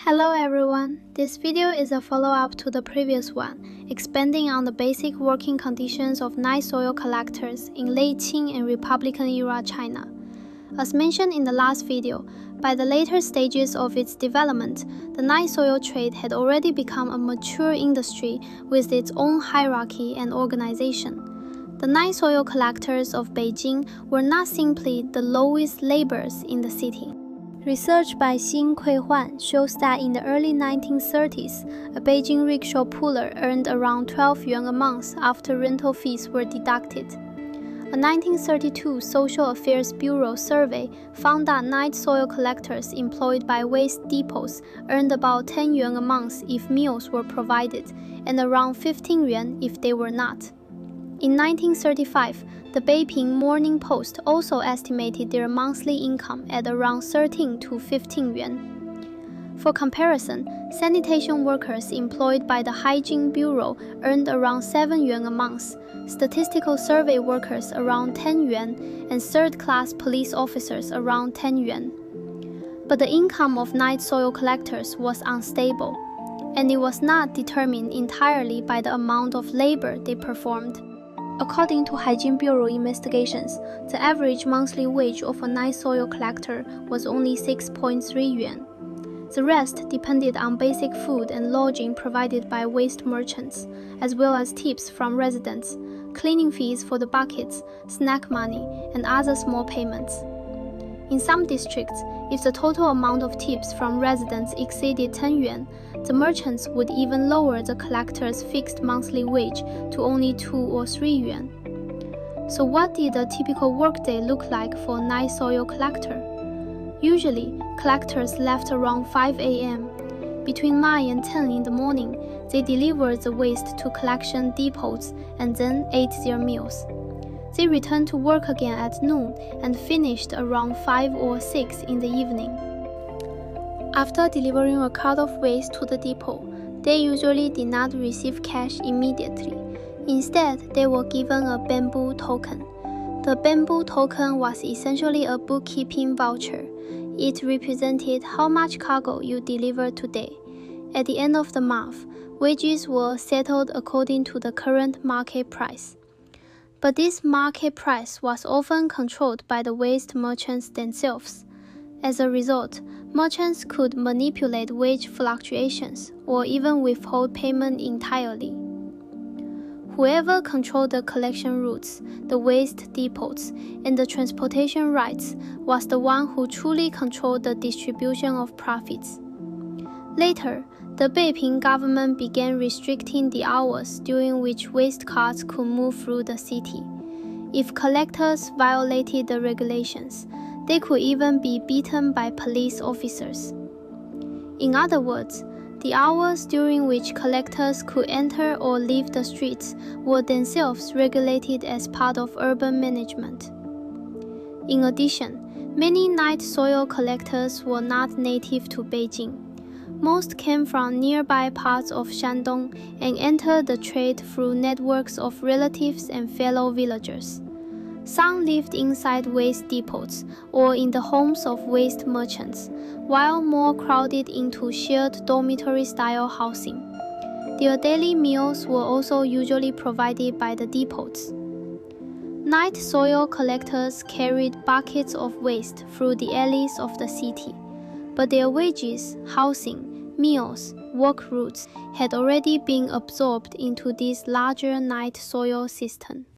Hello everyone, this video is a follow-up to the previous one, expanding on the basic working conditions of night soil collectors in late Qing and Republican-era China. As mentioned in the last video, by the later stages of its development, the night soil trade had already become a mature industry with its own hierarchy and organization. The night soil collectors of Beijing were not simply the lowest laborers in the city. Research by Xin Kuihuan shows that in the early 1930s, a Beijing rickshaw puller earned around 12 yuan a month after rental fees were deducted. A 1932 Social Affairs Bureau survey found that night soil collectors employed by waste depots earned about 10 yuan a month if meals were provided, and around 15 yuan if they were not. In 1935, the Beiping Morning Post also estimated their monthly income at around 13 to 15 yuan. For comparison, sanitation workers employed by the Hygiene Bureau earned around 7 yuan a month, statistical survey workers around 10 yuan, and third-class police officers around 10 yuan. But the income of night soil collectors was unstable, and it was not determined entirely by the amount of labor they performed. According to Hygiene Bureau investigations, the average monthly wage of a night soil collector was only 6.3 yuan. The rest depended on basic food and lodging provided by waste merchants, as well as tips from residents, cleaning fees for the buckets, snack money, and other small payments. In some districts, if the total amount of tips from residents exceeded 10 yuan, the merchants would even lower the collector's fixed monthly wage to only 2 or 3 yuan. So what did a typical workday look like for a night soil collector? Usually, collectors left around 5 a.m. Between 9 and 10 in the morning, they delivered the waste to collection depots and then ate their meals. They returned to work again at noon and finished around 5 or 6 in the evening. After delivering a cart of waste to the depot, they usually did not receive cash immediately. Instead, they were given a bamboo token. The bamboo token was essentially a bookkeeping voucher. It represented how much cargo you delivered today. At the end of the month, wages were settled according to the current market price. But this market price was often controlled by the waste merchants themselves. As a result, merchants could manipulate wage fluctuations or even withhold payment entirely. Whoever controlled the collection routes, the waste depots, and the transportation rights was the one who truly controlled the distribution of profits. Later, the Beiping government began restricting the hours during which waste carts could move through the city. If collectors violated the regulations, they could even be beaten by police officers. In other words, the hours during which collectors could enter or leave the streets were themselves regulated as part of urban management. In addition, many night soil collectors were not native to Beijing. Most came from nearby parts of Shandong and entered the trade through networks of relatives and fellow villagers. Some lived inside waste depots or in the homes of waste merchants, while more crowded into shared dormitory-style housing. Their daily meals were also usually provided by the depots. Night soil collectors carried buckets of waste through the alleys of the city, but their wages, housing, meals, work routes had already been absorbed into this larger night soil system.